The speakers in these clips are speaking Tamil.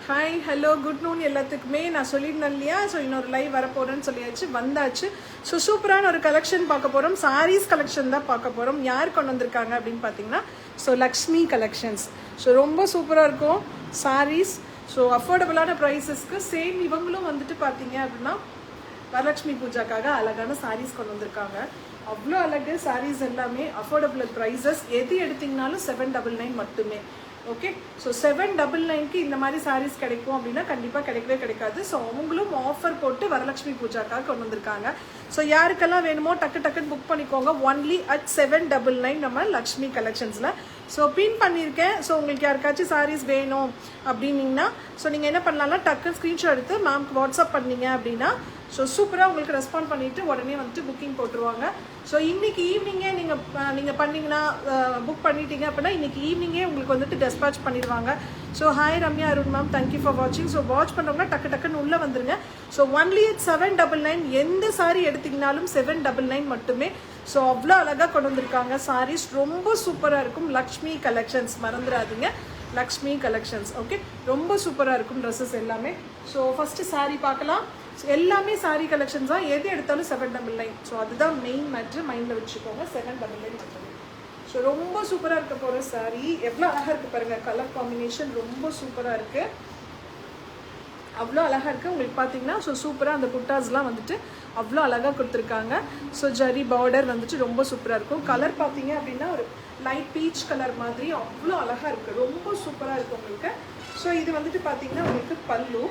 ஹாய் ஹலோ குட் நூன் எல்லாத்துக்குமே நான் சொல்லியிருந்தேன் இல்லையா. ஸோ இன்னொரு லைவ் வரப்போகிறேன்னு சொல்லியாச்சு, வந்தாச்சு. ஸோ சூப்பரான ஒரு கலெக்ஷன் பார்க்க போகிறோம். சாரீஸ் கலெக்ஷன் தான் பார்க்க போகிறோம். யார் கொண்டு வந்திருக்காங்க அப்படின்னு பார்த்தீங்கன்னா, ஸோ லக்ஷ்மி கலெக்ஷன்ஸ். ஸோ ரொம்ப சூப்பராக இருக்கும் சாரீஸ். ஸோ அஃபோர்டபுளான ப்ரைஸஸ்க்கு சேம் இவங்களும் வந்துட்டு பார்த்தீங்க அப்படின்னா வரலட்சுமி பூஜாக்காக அழகான சாரீஸ் கொண்டு வந்திருக்காங்க. அவ்வளோ அழகு சாரீஸ் எல்லாமே அஃபோர்டபுள் ப்ரைஸஸ். எது எடுத்திங்கனாலும் 799 மட்டுமே. ஓகே, ஸோ 799க்கு இந்த மாதிரி சாரீஸ் கிடைக்கும் அப்படின்னா கண்டிப்பாக கிடைக்கவே கிடைக்காது. ஸோ அவங்களும் ஆஃபர் போட்டு வரலட்சுமி பூஜாக்காக கொண்டு வந்திருக்காங்க. ஸோ யாருக்கெல்லாம் வேணுமோ டக்குன்னு புக் பண்ணிக்கோங்க. ஒன்லி அட் 799 நம்ம லக்ஷ்மி கலெக்ஷன்ஸில். ஸோ பின் பண்ணியிருக்கேன். ஸோ உங்களுக்கு யாருக்காச்சும் சாரீஸ் வேணும் அப்படின்னீங்கன்னா ஸோ நீங்கள் என்ன பண்ணலாம்னா டக்குன்னு ஸ்க்ரீன்ஷாட் எடுத்து மேம்க்கு வாட்ஸ்அப் பண்ணீங்க அப்படின்னா ஸோ சூப்பராக உங்களுக்கு ரெஸ்பாண்ட் பண்ணிவிட்டு உடனே வந்துட்டு புக்கிங் போட்டுருவாங்க. ஸோ இன்றைக்கி ஈவினிங்கே நீங்கள் பண்ணிங்கன்னா புக் பண்ணிட்டீங்க அப்படின்னா இன்றைக்கி ஈவினிங்கே உங்களுக்கு வந்துட்டு டெஸ்பாச் பண்ணிடுவாங்க. So hi Ramya Arun ma'am, thank you for வாட்சிங். ஸோ வாட்ச் பண்ணுறவங்க டக்குன்னு உள்ளே வந்துருங்க. ஸோ ஒன்லி அட் 799 எந்த சாரீ எடுத்திங்கனாலும் 799 மட்டுமே. ஸோ அவ்வளோ அழகாக கொண்டு வந்திருக்காங்க சாரீஸ். ரொம்ப சூப்பராக இருக்கும். லக்ஷ்மி கலெக்ஷன்ஸ் மறந்துடாதீங்க, லக்ஷ்மி கலெக்ஷன்ஸ். ஓகே, ரொம்ப சூப்பராக இருக்கும் ட்ரெஸ்ஸஸ் எல்லாமே. ஸோ ஃபஸ்ட்டு சாரீ பார்க்கலாம். எல்லாமே சாரீ கலெக்ஷன்ஸ் தான், எது எடுத்தாலும் 799. ஸோ அதுதான் மெயின் மேட்ரு, மைண்டில் வச்சுக்கோங்க. 799 மட்டுமே. ஸோ ரொம்ப சூப்பராக இருக்க போகிற சாரீ. எவ்வளோ அழகாக இருக்குது பாருங்கள், கலர் காம்பினேஷன் ரொம்ப சூப்பராக இருக்குது. அவ்வளோ அழகாக இருக்குது உங்களுக்கு பார்த்தீங்கன்னா. ஸோ சூப்பராக அந்த புட்டாஸ்லாம் வந்துட்டு அவ்வளோ அழகாக கொடுத்துருக்காங்க. ஸோ ஜரி பார்டர் வந்துட்டு ரொம்ப சூப்பராக இருக்கும். கலர் பார்த்தீங்க அப்படின்னா ஒரு லைட் பீச் கலர் மாதிரி அவ்வளோ அழகாக இருக்குது. ரொம்ப சூப்பராக இருக்குது உங்களுக்கு. ஸோ இது வந்துட்டு பார்த்தீங்கன்னா உங்களுக்கு பல்லு.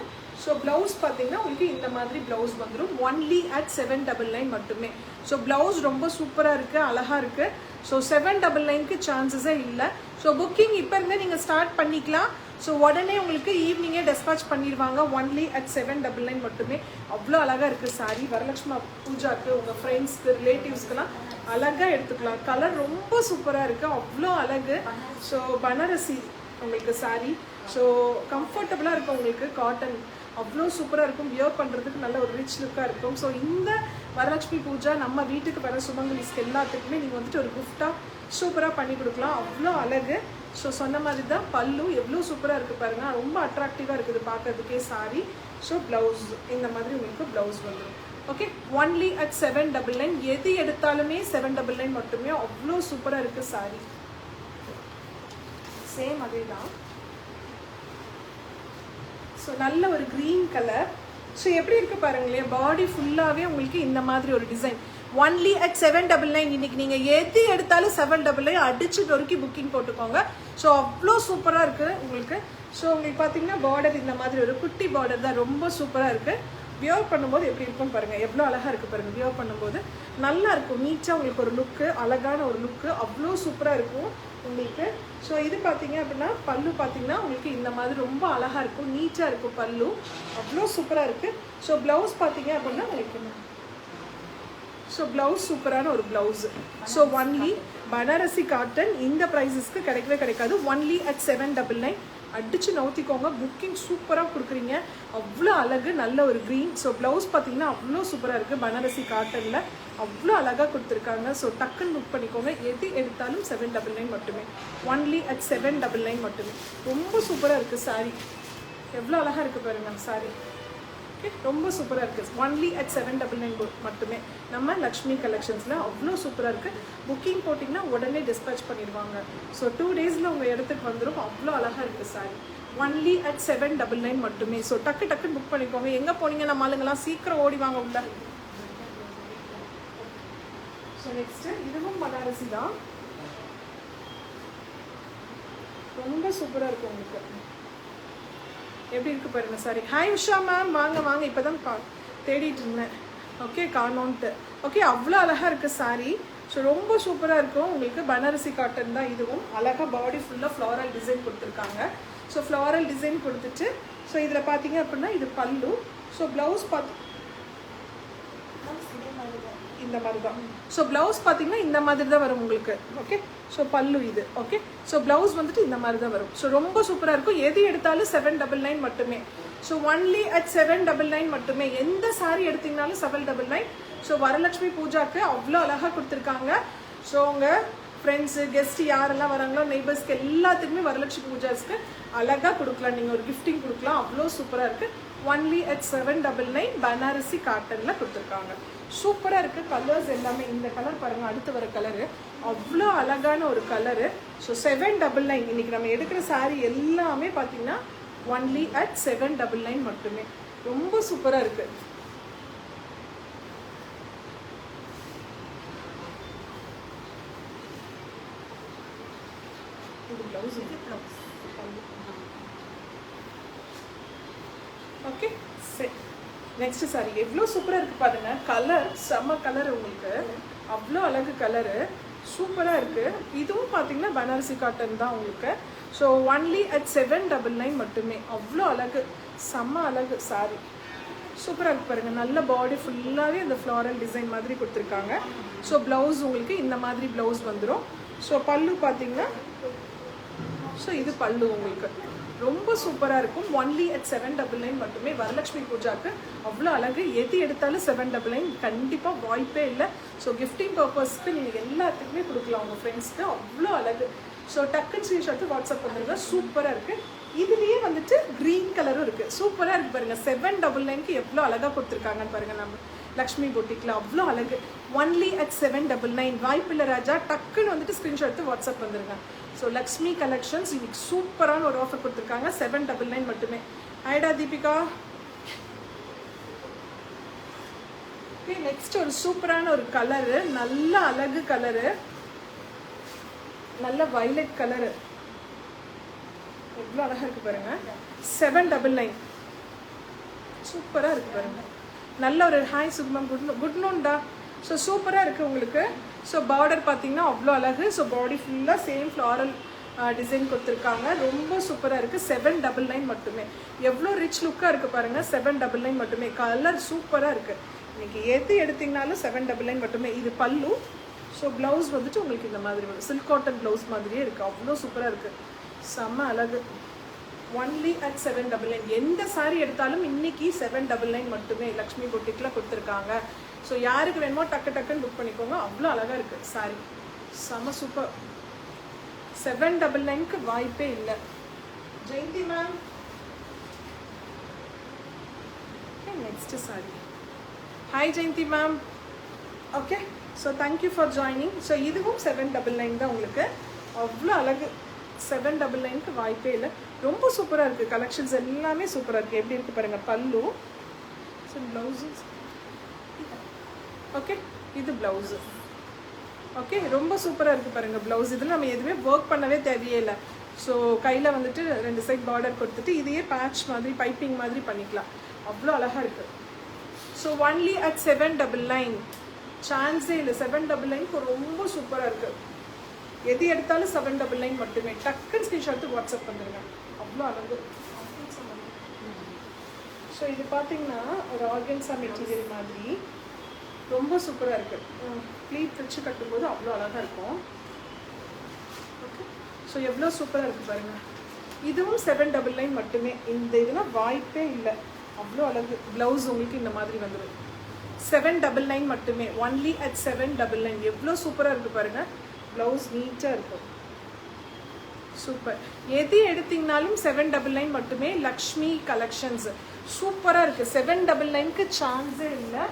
ஸோ ப்ளவுஸ் பார்த்தீங்கன்னா உங்களுக்கு இந்த மாதிரி ப்ளவுஸ் வந்துடும். ஒன்லி அட் 799 மட்டுமே. ஸோ ப்ளவுஸ் ரொம்ப சூப்பராக இருக்குது, அழகாக இருக்குது. ஸோ 799க்கு சான்சஸே இல்லை. ஸோ புக்கிங் இப்போ இருந்தே நீங்கள் ஸ்டார்ட் பண்ணிக்கலாம். ஸோ உடனே உங்களுக்கு ஈவினிங்கே டெஸ்பாச் பண்ணிடுவாங்க. ஒன்லி அட் 799 மட்டுமே. அவ்வளோ அழகாக இருக்குது சாரீ. வரலட்சுமி பூஜாக்கு உங்கள் ஃப்ரெண்ட்ஸ்க்கு ரிலேட்டிவ்ஸ்க்கெல்லாம் அழகாக எடுத்துக்கலாம். கலர் ரொம்ப சூப்பராக இருக்குது, அவ்வளோ அழகு. ஸோ பனாரசி உங்களுக்கு சாரீ. ஸோ கம்ஃபர்டபுளாக இருக்கும் உங்களுக்கு. காட்டன் அவ்வளோ சூப்பராக இருக்கும். வியர் பண்ணுறதுக்கு நல்ல ஒரு ரிச் லுக்காக இருக்கும். ஸோ இந்த வரலட்சுமி பூஜா நம்ம வீட்டுக்கு வர சுமங்கலிஸ்க்கு எல்லாத்துக்குமே நீங்கள் வந்துட்டு ஒரு கிஃப்டாக சூப்பராக பண்ணி கொடுக்கலாம். அவ்வளோ அழகு. ஸோ சொன்ன மாதிரி தான் பல்லு எவ்வளோ சூப்பராக இருக்குது பாருங்கள். ரொம்ப அட்ராக்டிவாக இருக்குது பார்க்கறதுக்கே சாரீ. ஸோ ப்ளவுஸ் இந்த மாதிரி உங்களுக்கு ப்ளவுஸ் வந்துடும். Okay, only at 799. எது எடுத்தாலுமே 799 மட்டுமே. அவ்வளோ சூப்பராக இருக்குது சாரீ. சேம் அதே தான். ஸோ நல்ல ஒரு க்ரீன் கலர். ஸோ எப்படி இருக்குது பாருங்களேன், பாடி ஃபுல்லாகவே உங்களுக்கு இந்த மாதிரி ஒரு டிசைன். Only at 799. இன்னைக்கு நீங்கள் எது எடுத்தாலும் 799 அடிச்சு நொறுக்கி புக்கிங் போட்டுக்கோங்க. ஸோ அவ்வளோ சூப்பராக இருக்குது உங்களுக்கு. ஸோ உங்களுக்கு பார்த்தீங்கன்னா பார்டர் இந்த மாதிரி ஒரு குட்டி பார்டர் தான், ரொம்ப சூப்பராக இருக்குது. வியர் பண்ணும்போது எப்படி இருக்குன்னு பாருங்கள், எவ்வளோ அழகாக இருக்குது பாருங்கள். வியர் பண்ணும்போது நல்லா இருக்கும், நீட்டாக உங்களுக்கு ஒரு லுக்கு, அழகான ஒரு லுக்கு, அவ்வளோ சூப்பராக இருக்கும் உங்களுக்கு. ஸோ இது பார்த்தீங்க அப்படின்னா பல்லு பார்த்தீங்கன்னா உங்களுக்கு இந்த மாதிரி ரொம்ப அழகாக இருக்கும், நீட்டாக இருக்கும் பல்லு, அவ்வளோ சூப்பராக இருக்குது. ஸோ ப்ளவுஸ் பார்த்தீங்க அப்படின்னா உங்களுக்கு ஸோ ப்ளவுஸ் சூப்பரான ஒரு blouse. So only Banarasi cotton இந்த ப்ரைஸஸ்க்கு கிடைக்கவே கிடைக்காது. Only at 799. அடித்து நவுத்திக்கோங்க. புக்கிங் சூப்பராக கொடுக்குறீங்க, அவ்வளோ அழகு. நல்ல ஒரு க்ரீன். ஸோ ப்ளவுஸ் பார்த்தீங்கன்னா அவ்வளோ சூப்பராக இருக்குது. பனாரசி காட்டனில் அவ்வளோ அழகாக கொடுத்துருக்காங்க. ஸோ டக்குன்னு புக் பண்ணிக்கோங்க. எது எடுத்தாலும் 799 மட்டுமே. ஒன்லி அட் 799 மட்டுமே. ரொம்ப சூப்பராக இருக்குது சாரீ. எவ்வளோ அழகாக இருக்குது பாருங்கள் சாரீ. ஓகே, ரொம்ப சூப்பராக இருக்குது. ஒன்லி அட் 799 மட்டுமே நம்ம லக்ஷ்மி கலெக்ஷன்ஸில். அவ்வளோ சூப்பராக இருக்குது. புக்கிங் போட்டிங்கன்னா உடனே டிஸ்பேச் பண்ணிடுவாங்க. ஸோ 2 டேஸில் உங்கள் இடத்துக்கு வந்துடும். அவ்வளோ அழகாக இருக்குது சாரி. ஒன்லி அட் 799 மட்டுமே. ஸோ டக்குன்னு புக் பண்ணிக்கோங்க. எங்கே போனீங்க நம்ம ஆளுங்கெல்லாம் சீக்கிரம் ஓடி வாங்க உள்ள. ஸோ நெக்ஸ்ட்டு இதுவும் பனாரசி தான், ரொம்ப சூப்பராக இருக்கும் உங்களுக்கு. எப்படி இருக்குது பாருங்க சாரி. ஹாய் உஷா மேம், வாங்க இப்போ தான் தேடிட்டு இருந்தேன். ஓகே, காணோன்ட்டு. ஓகே, அவ்வளோ அழகாக இருக்குது சாரீ. ஸோ ரொம்ப சூப்பராக இருக்கும் உங்களுக்கு. பனாரசி காட்டன் தான் இதுவும். அழகாக பாடி ஃபுல்லாக ஃப்ளாரல் டிசைன் கொடுத்துருக்காங்க. ஸோ ஃப்ளாரல் டிசைன் கொடுத்துட்டு ஸோ இதில் பார்த்தீங்க அப்படின்னா இது பல்லு. ஸோ ப்ளவுஸ் இந்த மாதிரி தான். ஸோ ப்ளவுஸ் பார்த்தீங்கன்னா இந்த மாதிரி தான் வரும் உங்களுக்கு. ஓகே, ஸோ பல்லு இது. ஓகே, ஸோ ப்ளவுஸ் வந்துட்டு இந்த மாதிரி தான் வரும். ஸோ ரொம்ப சூப்பராக இருக்கும். எது எடுத்தாலும் 799 மட்டுமே. ஸோ ஒன்லி அட் 799 மட்டுமே. எந்த சாரீ எடுத்தீங்கனாலும் 799. ஸோ வரலட்சுமி பூஜாக்கு அவ்வளோ அழகாக கொடுத்துருக்காங்க. ஸோ உங்கள் ஃப்ரெண்ட்ஸு கெஸ்ட் யாரெல்லாம் வராங்களோ நெய்பர்ஸ்க்கு எல்லாத்துக்குமே வரலட்சுமி பூஜாஸ்க்கு அழகாக கொடுக்கலாம். நீங்கள் ஒரு கிஃப்டிங் கொடுக்கலாம். அவ்வளோ சூப்பராக இருக்குது. ஒன்லி at 799 பனாரசி காட்டனில் கொடுத்துருக்காங்க. சூப்பராக இருக்குது. கலர்ஸ் எல்லாமே இந்த கலர் பாருங்கள், அடுத்து வர கலரு அவ்வளோ அழகான ஒரு கலரு. ஸோ 799 இன்றைக்கி நம்ம எடுக்கிற saree எல்லாமே பார்த்தீங்கன்னா ஒன்லி at 799 மட்டுமே. ரொம்ப சூப்பராக இருக்குது. இது ப்ளவுஸ், இது ப்ளவுஸ். ஓகே சரி, நெக்ஸ்ட் சாரி எவ்வளோ சூப்பராக இருக்குது பாருங்க. கலர் செம்ம கலர், உங்களுக்கு அவ்வளோ அழகு கலரு, சூப்பராக இருக்குது. இதுவும் பார்த்தீங்கன்னா பனாரசி காட்டன் தான் உங்களுக்கு. ஸோ ஒன்லி at 799 மட்டுமே. அவ்வளோ அழகு, செம்ம அழகு சாரி, சூப்பராக இருக்குது பாருங்கள். நல்ல பாடி ஃபுல்லாகவே இந்த ஃப்ளாரல் டிசைன் மாதிரி கொடுத்துருக்காங்க. ஸோ ப்ளவுஸ் உங்களுக்கு இந்த மாதிரி ப்ளவுஸ் வந்துடும். ஸோ பல்லு பார்த்தீங்கன்னா, ஸோ இது பல்லு உங்களுக்கு ரொம்ப சூப்பராக இருக்கும். ஒன்லி at 799 மட்டுமே. வரலட்சுமி பூஜாக்கு அவ்வளோ அழகு. எது எடுத்தாலும் 799 கண்டிப்பாக வாய்ப்பே இல்லை. ஸோ கிஃப்டிங் பர்பஸ்க்கு நீங்கள் எல்லாத்துக்குமே கொடுக்கலாம் உங்கள் ஃப்ரெண்ட்ஸ்க்கு. அவ்வளோ அழகு. ஸோ டக்குன்னு ஸ்க்ரீன்ஷாட் வாட்ஸ்அப் பண்ணுறதுங்க. சூப்பராக இருக்குது. இதுலேயே வந்துட்டு க்ரீன் கலரும் இருக்குது. சூப்பராக இருக்குது பாருங்கள். 799க்கு எவ்வளோ அழகாக கொடுத்துருக்காங்கன்னு பாருங்கள். நம்ம லக்ஷ்மி பொட்டிக்கில் அவ்வளோ அழகு. Only at 799. வாய்ப்பில்லை ராஜா, டக்குன்னு வந்துட்டு ஸ்க்ரீன்ஷாட் வாட்ஸ்அப் வந்துருங்க. ஸோ லக்ஷ்மி கலெக்ஷன்ஸ் இன்னைக்கு சூப்பரான ஒரு ஆஃபர் கொடுத்துருக்காங்க. 799 மட்டுமே. ஐடா தீபிகா. ஓகே, நெக்ஸ்ட் ஒரு சூப்பரான ஒரு கலரு, நல்ல அழகு கலரு, நல்ல வயலட் கலரு, எவ்வளோ அழகாக இருக்குது பாருங்க. 799 சூப்பராக இருக்குது பாருங்க. நல்ல ஒரு ஹாய் சுகுமம், குட் நோன்டா. ஸோ சூப்பராக இருக்குது உங்களுக்கு. ஸோ பார்டர் பார்த்தீங்கன்னா அவ்வளோ அழகு. ஸோ பாடி ஃபுல்லாக சேம் ஃப்ளாரல் டிசைன் கொடுத்துருக்காங்க. ரொம்ப சூப்பராக இருக்குது. 799 மட்டுமே. எவ்வளோ ரிச் லுக்காக இருக்குது பாருங்கள். 799 மட்டுமே. கலர் சூப்பராக இருக்குது. இன்றைக்கி எது எடுத்திங்கனாலும் 799 மட்டுமே. இது பல்லு. ஸோ ப்ளவுஸ் வந்துட்டு உங்களுக்கு இந்த மாதிரி வரும். சில்க் காட்டன் ப்ளவுஸ் மாதிரியே இருக்குது. அவ்வளோ சூப்பராக இருக்குது. செம்ம அழகு. Only at 799. எந்த சாரீ எடுத்தாலும் இன்னைக்கு 799 மட்டுமே லக்ஷ்மி பொட்டிக்கில் கொடுத்துருக்காங்க. ஸோ யாருக்கு வேணுமோ டக்கு டக்குன்னு புக் பண்ணிக்கோங்க. அவ்வளோ அழகாக இருக்குது சாரீ. செம்ம சூப்பர். 799க்கு வாய்ப்பே இல்லை. Jayanthi ma'am. Next sorry. Hi Jayanthi ma'am. Okay, so thank you for joining. So இதுவும் 799 தான் உங்களுக்கு. அவ்வளோ அழகு. 799க்கு வாய்ப்பே இல்லை. ரொம்ப சூப்பராக இருக்குது. கலெக்ஷன்ஸ் எல்லாமே சூப்பராக இருக்குது. எப்படி இருக்குது பாருங்கள். பல்லு. So blouse. ஓகே, இது ப்ளவுஸு. ஓகே, ரொம்ப சூப்பராக இருக்குது பாருங்கள் ப்ளவுஸ். இதில் நம்ம எதுவுமே ஒர்க் பண்ணவே தேவையே இல்லை. ஸோ கையில் வந்துட்டு 2 சைட் பார்டர் கொடுத்துட்டு இதையே பேட்ச் மாதிரி பைப்பிங் மாதிரி பண்ணிக்கலாம். அவ்வளோ அழகாக இருக்குது. So only at 799. சான்ஸே இல்லை. 799க்கு ரொம்ப சூப்பராக இருக்குது. எது எடுத்தாலும் 799 மட்டுமே. டக்குன்னு ஸ்க்ரீன்ஷாட்டு வாட்ஸ்அப் பண்ணுங்க. அவ்வளோ அழகு. ஸோ இது பார்த்தீங்கன்னா ஒரு ஆர்கன்ஸா மெட்டீரியல் மாதிரி ரொம்ப சூப்பராக இருக்குது. ப்ளீட் வச்சு கட்டும்போது அவ்வளோ அழகாக இருக்கும். ஓகே, ஸோ எவ்வளோ சூப்பராக இருக்குது பாருங்கள். இதுவும் 799 மட்டுமே. இந்த இதெல்லாம் வாய்ப்பே இல்லை. அவ்வளோ அழகு. ப்ளவுஸ் உங்களுக்கு இந்த மாதிரி வந்துடும். 799 மட்டுமே. Only at 799. எவ்வளோ சூப்பராக இருக்குது பாருங்கள். ப்ளவுஸ் நீட்டாக இருக்கும். சூப்பர். எது எடுத்தீங்கனாலும் 799 மட்டுமே. லக்ஷ்மி கலெக்ஷன்ஸ் சூப்பராக இருக்குது. 799க்கு சான்ஸே இல்லை.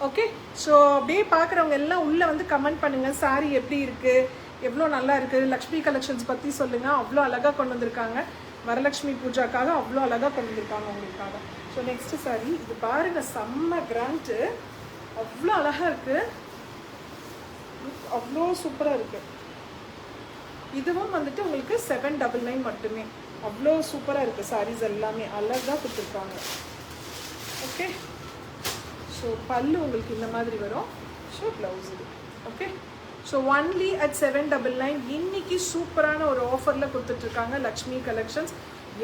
ஓகே, ஸோ அப்படியே பார்க்குறவங்க எல்லாம் உள்ளே வந்து கமெண்ட் பண்ணுங்கள். சாரி எப்படி இருக்குது, எவ்வளோ நல்லா இருக்குது, லக்ஷ்மி கலெக்ஷன்ஸ் பற்றி சொல்லுங்கள். அவ்வளோ அழகாக கொண்டு வந்திருக்காங்க. வரலட்சுமி பூஜாக்காக அவ்வளோ அழகாக கொண்டு வந்திருக்காங்க உங்களுக்காக. ஸோ நெக்ஸ்ட்டு சாரி இது பாருங்கள். செம்ம கிராண்டு. அவ்வளோ அழகாக இருக்குது. அவ்வளோ சூப்பராக இருக்குது. இதுவும் வந்துட்டு உங்களுக்கு 799 மட்டுமே. அவ்வளோ சூப்பராக இருக்குது. சாரீஸ் எல்லாமே அழகாக கொடுத்துருக்காங்க. ஓகே, ஸோ பல்லு உங்களுக்கு இந்த மாதிரி வரும். ஸோ ப்ளவுஸ் இது. Okay, so only at 799. இன்னைக்கு சூப்பரான ஒரு ஆஃபரில் கொடுத்துட்ருக்காங்க லக்ஷ்மி கலெக்ஷன்ஸ்.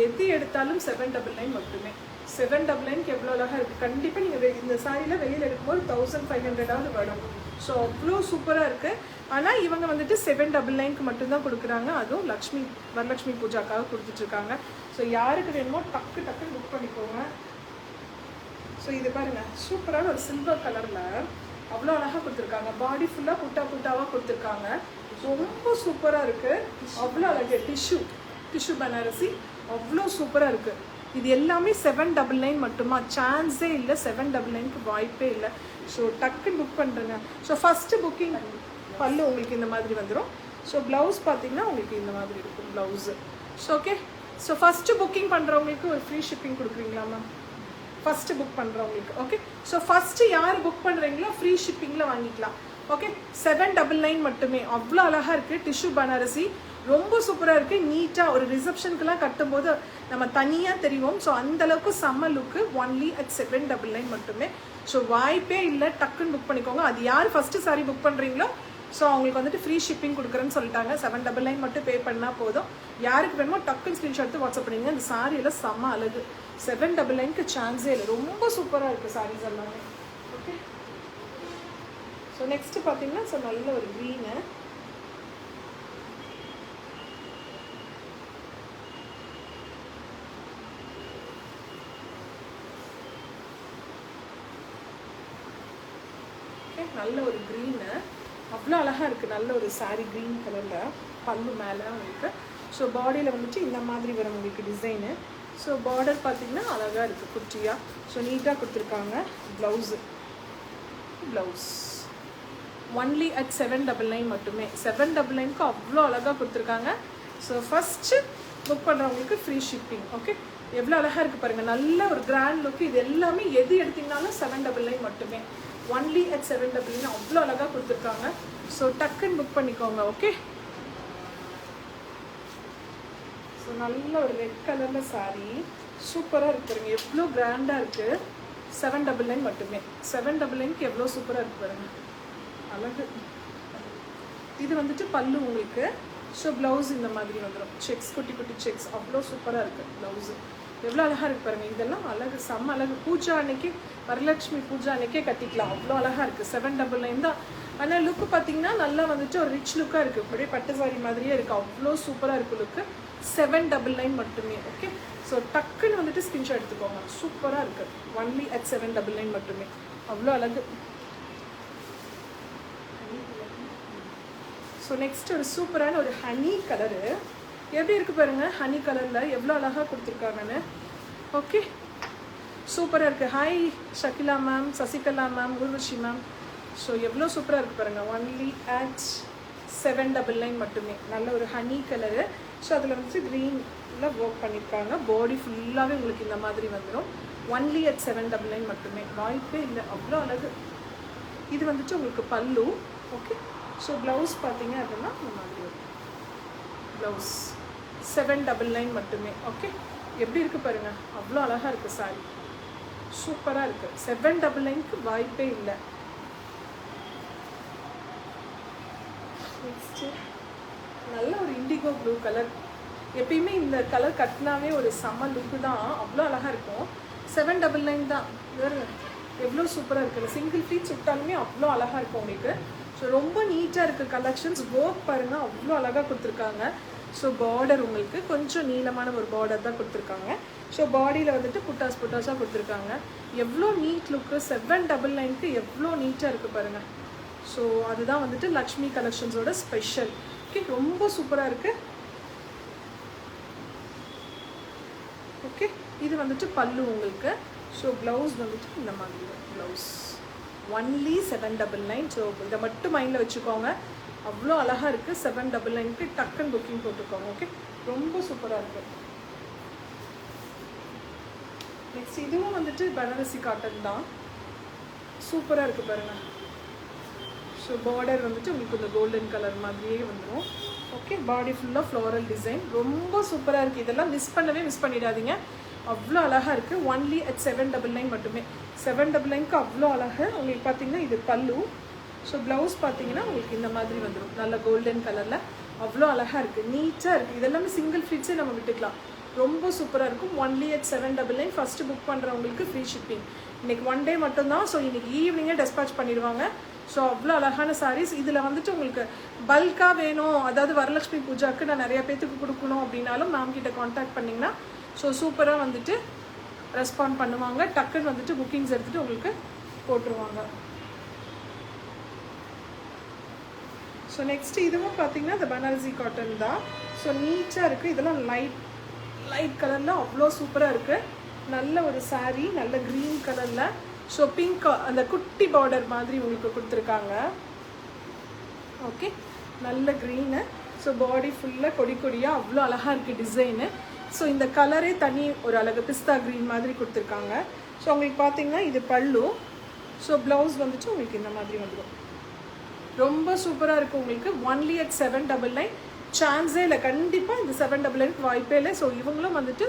எது எடுத்தாலும் 799 மட்டுமே. 799க்கு எவ்வளோ அழகாக இருக்குது. கண்டிப்பாக நீங்கள் இந்த சாரியில் வெயில் எடுக்கும்போது 1500 வரும். ஸோ அவ்வளோ சூப்பராக இருக்குது. ஆனால் இவங்க வந்துட்டு 799க்கு மட்டும்தான் கொடுக்குறாங்க. அதுவும் வரலட்சுமி பூஜாக்காக கொடுத்துட்ருக்காங்க. ஸோ யாருக்கு வேணுமோ டக்குன்னு புக் பண்ணிக்கோங்க. ஸோ இது பாருங்கள். சூப்பரான ஒரு சில்வர் கலரில் அவ்வளோ அழகாக கொடுத்துருக்காங்க. பாடி ஃபுல்லாக புட்டாவாக கொடுத்துருக்காங்க. ரொம்ப சூப்பராக இருக்குது. அவ்வளோ அழகு. டிஷ்யூ பனாரசி அவ்வளோ சூப்பராக இருக்குது. இது எல்லாமே 799 மட்டுமா, சான்ஸே இல்லை. 799க்கு வாய்ப்பே இல்லை. ஸோ டக்குன்னு புக் பண்ணுறேங்க. ஸோ ஃபஸ்ட்டு புக்கிங் பல்லு உங்களுக்கு இந்த மாதிரி வந்துடும். ஸோ ப்ளவுஸ் பார்த்தீங்கன்னா உங்களுக்கு இந்த மாதிரி இருக்கும் blouse. So okay. So first booking பண்ணுறவங்களுக்கு ஒரு ஃப்ரீ ஷிப்பிங் கொடுக்குறீங்களா மேம்? ஃபஸ்ட்டு புக் பண்ணுறவங்களுக்கு ஓகே. ஸோ ஃபஸ்ட்டு யார் புக் பண்ணுறீங்களோ ஃப்ரீ ஷிப்பிங்கில் வாங்கிக்கலாம். ஓகே. 799 மட்டுமே. அவ்வளோ அழகாக இருக்குது. டிஷ்யூ பனாரசி ரொம்ப சூப்பராக இருக்குது. நீட்டாக ஒரு ரிசப்ஷனுக்குலாம் கட்டும்போது நம்ம தனியாக தெரியும். ஸோ அந்தளவுக்கு செம்ம லுக்கு. ஒன்லி அட் 799 மட்டுமே. ஸோ வாய்ப்பே இல்லை. டக்குன்னு புக் பண்ணிக்கோங்க. அது யார் ஃபஸ்ட்டு சாரி புக் பண்ணுறீங்களோ ஸோ அவங்களுக்கு வந்துட்டு ஃப்ரீ ஷிப்பிங் கொடுக்குறேன்னு சொல்லிட்டாங்க. 799 மட்டும் பே பண்ணால் போதும். யாருக்கு வேணுமோ டக்குன்னு ஸ்க்ரீன்ஷாட் எடுத்து வாட்ஸ்அப் பண்ணிங்க. இந்த சாரியெல்லாம் செம்ம அழகு. 799க்கு சான்ஸே இல்லை. ரொம்ப சூப்பராக இருக்குது சாரீஸ் எல்லாமே. ஓகே. ஸோ நெக்ஸ்ட்டு பார்த்தீங்கன்னா ஸோ நல்ல ஒரு க்ரீனு. நல்ல ஒரு க்ரீனு அவ்வளோ அழகாக இருக்குது. நல்ல ஒரு சாரீ க்ரீன் கலரில் பல்லு மேலே உங்களுக்கு. ஸோ பாடியில் வந்துட்டு இந்த மாதிரி வரும் உங்களுக்கு டிசைனு. ஸோ பார்டர் பார்த்திங்கன்னா அழகாக இருக்குது குட்டியாக. ஸோ நீட்டாக கொடுத்துருக்காங்க. ப்ளவுஸ் ஒன்லி அட் 799 மட்டுமே. 799க்கு அவ்வளோ அழகாக கொடுத்துருக்காங்க. ஸோ ஃபஸ்ட்டு புக் பண்ணுறவங்களுக்கு ஃப்ரீ ஷிப்பிங். ஓகே. எவ்வளோ அழகாக இருக்குது பாருங்கள். நல்ல ஒரு கிராண்ட் லுக்கு. இது எல்லாமே எது எடுத்திங்கனாலும் 799 மட்டுமே. ஒன்லி அட் 799 அவ்வளோ அழகாக கொடுத்துருக்காங்க. ஸோ டக்குன்னு புக் பண்ணிக்கோங்க. ஓகே. ஸோ நல்ல ஒரு ரெட் கலரில் சாரீ சூப்பராக இருக்கு பாருங்க. எவ்வளோ கிராண்டாக இருக்குது. 799 மட்டுமே. 799க்கு எவ்வளோ சூப்பராக இருக்குது பாருங்கள். அழகு. இது வந்துட்டு பல்லு உங்களுக்கு. ஸோ ப்ளவுஸ் இந்த மாதிரி வந்துடும். செக்ஸ், குட்டி குட்டி செக்ஸ் அவ்வளோ சூப்பராக இருக்குது ப்ளவுஸு. எவ்வளோ அழகாக இருக்குது பாருங்கள். இதெல்லாம் அழகு, செம்ம அழகு. பூஜா அன்னைக்கு, வரலட்சுமி பூஜா அன்னைக்கே கட்டிக்கலாம். அவ்வளோ அழகாக இருக்குது. 799 தான். ஆனால் லுக்கு பார்த்தீங்கன்னா நல்லா வந்துட்டு ஒரு ரிச் லுக்காக இருக்குது. இப்படியே பட்டு சாரி மாதிரியே இருக்குது. அவ்வளோ சூப்பராக இருக்குது லுக்கு. 799 மட்டுமே. ஓகே. ஸோ டக்குன்னு வந்துட்டு ஸ்க்ரீன்ஷாட் எடுத்துக்கோங்க. சூப்பராக இருக்குது. ஒன்லி அட் 799 மட்டுமே. அவ்வளோ அழகு. ஸோ நெக்ஸ்ட் ஒரு சூப்பரான ஒரு ஹனி கலரு. எப்படி இருக்குது பாருங்கள். ஹனி கலரில் எவ்வளோ அழகாக கொடுத்துருக்காங்கன்னு. ஓகே. சூப்பராக இருக்குது. Hi Shakila ma'am, Sasikala ma'am, Urvashi ma'am. So எவ்வளோ சூப்பராக இருக்குது பாருங்கள். ஒன்லி அட் 799 மட்டுமே. நல்ல ஒரு ஹனி கலரு. ஸோ அதில் வந்து க்ரீனில் ஒர்க் பண்ணியிருக்காங்க. பாடி ஃபுல்லாகவே உங்களுக்கு இந்த மாதிரி வந்துடும். ஒன்லி அட் 799 மட்டுமே. வாய்ப்பே இல்லை. அவ்வளோ அழகு. இது வந்துட்டு உங்களுக்கு பல்லு. ஓகே. ஸோ ப்ளவுஸ் பார்த்தீங்க அப்படின்னா இந்த மாதிரி வரும். ப்ளவுஸ் 799 மட்டுமே. ஓகே. எப்படி இருக்குது பாருங்கள். அவ்வளோ அழகாக இருக்குது சாரி. சூப்பராக இருக்குது. 799க்கு வாய்ப்பே இல்லை. நெக்ஸ்ட்டு நல்ல ஒரு இண்டிகோ ப்ளூ கலர். எப்பயுமே இந்த கலர் கட்டினாவே ஒரு செம்ம லுக்கு தான். அவ்வளோ அழகாக இருக்கும். 799 தான். வேறு எவ்வளோ சூப்பராக இருக்குது. சிங்கிள் ஃபீட் சுட்டாலுமே அவ்வளோ அழகாக இருக்கும் உங்களுக்கு. ஸோ ரொம்ப நீட்டாக இருக்குது கலெக்ஷன்ஸ். ஒர்க் பாருங்கள் அவ்வளோ அழகாக கொடுத்துருக்காங்க. ஸோ பார்டர் உங்களுக்கு கொஞ்சம் நீளமான ஒரு பார்டர் தான் கொடுத்துருக்காங்க. ஸோ பாடியில் வந்துட்டு புட்டாஸாக கொடுத்துருக்காங்க. எவ்வளோ நீட் லுக்கு. 799க்கு எவ்வளோ நீட்டாக இருக்குது பாருங்கள். ஸோ அதுதான் வந்துட்டு லக்ஷ்மி கலெக்ஷன்ஸோட ஸ்பெஷல். ஓகே. ரொம்ப சூப்பராக இருக்குது. ஓகே. இது வந்துட்டு பல்லு உங்களுக்கு. ஸோ ப்ளவுஸ் வந்துட்டு இந்த மாதிரி ப்ளவுஸ். ஒன்லி 799. ஸோ இதை மட்டும் மைண்டில் வச்சுக்கோங்க. அவ்வளோ அழகாக இருக்குது. 799க்கு டக்குன்னு புக்கிங் போட்டுக்கோங்க. ஓகே. ரொம்ப சூப்பராக இருக்குது. நெக்ஸ்ட் இதுவும் வந்துட்டு பனாரசி காட்டன் தான். சூப்பராக இருக்குது பாருங்கள். ஸோ பார்டர் வந்துட்டு உங்களுக்கு இந்த கோல்டன் கலர் மாதிரியே வந்துடும். ஓகே. பாடி ஃபுல்லாக ஃப்ளோரல் டிசைன். ரொம்ப சூப்பராக இருக்குது. இதெல்லாம் மிஸ் பண்ணிடாதீங்க. அவ்வளோ அழகாக இருக்குது. ஒன்லி அட் 799 மட்டுமே. 799க்கு அவ்வளோ அழகு. உங்களுக்கு பார்த்தீங்கன்னா இது பல்லு. ஸோ ப்ளவுஸ் பார்த்தீங்கன்னா உங்களுக்கு இந்த மாதிரி வந்துடும். நல்ல கோல்டன் கலரில் அவ்வளோ அழகாக இருக்குது. நீட்டாக இருக்குது. இதெல்லாமே சிங்கிள் ஃபிட்ஸே நம்ம விட்டுக்கலாம். ரொம்ப சூப்பராக இருக்கும். Only at 799. ஃபஸ்ட்டு புக் பண்ணுறவங்களுக்கு ஃப்ரீ ஷிப்பிங். இன்றைக்கி ஒன் டே மட்டும்தான். ஸோ இன்றைக்கி ஈவினிங்கே டெஸ்பாச் பண்ணிடுவாங்க. ஸோ அவ்வளோ அழகான சாரீஸ். இதில் வந்துட்டு உங்களுக்கு பல்காக வேணும், அதாவது வரலட்சுமி பூஜாவுக்கு நான் நிறையா பேத்துக்கு கொடுக்கணும் அப்படின்னாலும் மேம் கிட்ட காண்டாக்ட் பண்ணிங்கன்னா ஸோ சூப்பராக வந்துட்டு ரெஸ்பாண்ட் பண்ணுவாங்க. டக்குன்னு வந்துட்டு புக்கிங்ஸ் எடுத்துகிட்டு உங்களுக்கு போட்டுருவாங்க. ஸோ நெக்ஸ்ட் இதுவும் பார்த்தீங்கன்னா இந்த பனாரசி காட்டன் தான். ஸோ நீட்டாக இருக்குது. இதெல்லாம் லைட் கலரில் அவ்வளோ சூப்பராக இருக்குது. நல்ல ஒரு saree, நல்ல க்ரீன் கலரில். ஸோ பிங்க் அந்த குட்டி பார்டர் மாதிரி உங்களுக்கு கொடுத்துருக்காங்க. ஓகே, நல்ல க்ரீனு. ஸோ பாடி ஃபுல்லாக கொடியாக அவ்வளோ அழகாக இருக்குது டிசைனு. ஸோ இந்த கலரே தனி ஒரு அழகு பிஸ்தா க்ரீன் மாதிரி கொடுத்துருக்காங்க. ஸோ உங்களுக்கு பார்த்தீங்கன்னா இது பல்லு. ஸோ ப்ளவுஸ் வந்துட்டு உங்களுக்கு இந்த மாதிரி வந்துடும். ரொம்ப சூப்பராக இருக்குது உங்களுக்கு. Only at 799. சான்ஸே இல்லை, கண்டிப்பாக இந்த 799 வாய்ப்பே இல்லை. ஸோ இவங்களும் வந்துட்டு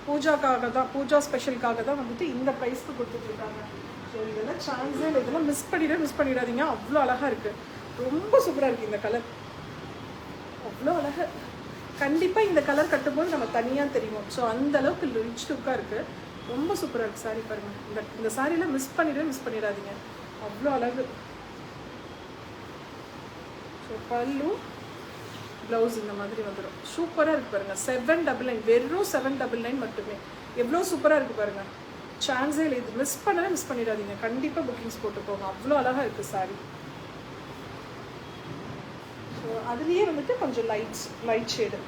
பூஜாக்காக தான், பூஜா ஸ்பெஷலுக்காக தான் வந்துட்டு இந்த ப்ரைஸ்க்கு கொடுத்துட்ருக்காங்க. ஸோ இதெல்லாம் சான்ஸே இல்லை, இதெல்லாம் மிஸ் பண்ணிடாதீங்க. அவ்வளோ அழகாக இருக்குது, ரொம்ப சூப்பராக இருக்குது இந்த கலர், அவ்வளோ அழகாக. கண்டிப்பாக இந்த கலர் கட்டும்போது நம்ம தனியாக தெரியும். ஸோ அந்த அளவுக்கு ரிச் லுக்காக இருக்குது, ரொம்ப சூப்பராக இருக்குது சாரீ. பாருங்கள், இந்த சாரீலாம் மிஸ் பண்ணிடாதீங்க, அவ்வளோ அழகு. ஸோ பல்லு ப்ளவுஸ் இந்த மாதிரி வந்துடும். சூப்பராக இருக்குது பாருங்கள். 799, வெறும் 799 மட்டுமே. எவ்வளோ சூப்பராக இருக்குது பாருங்கள். சான்ஸே இல்லை, இது மிஸ் பண்ணிடாதீங்க. கண்டிப்பாக புக்கிங்ஸ் போட்டு போங்க, அவ்வளோ அழகாக இருக்குது சாரீ. ஸோ அதுலேயே வந்துட்டு கொஞ்சம் லைட் ஷேடு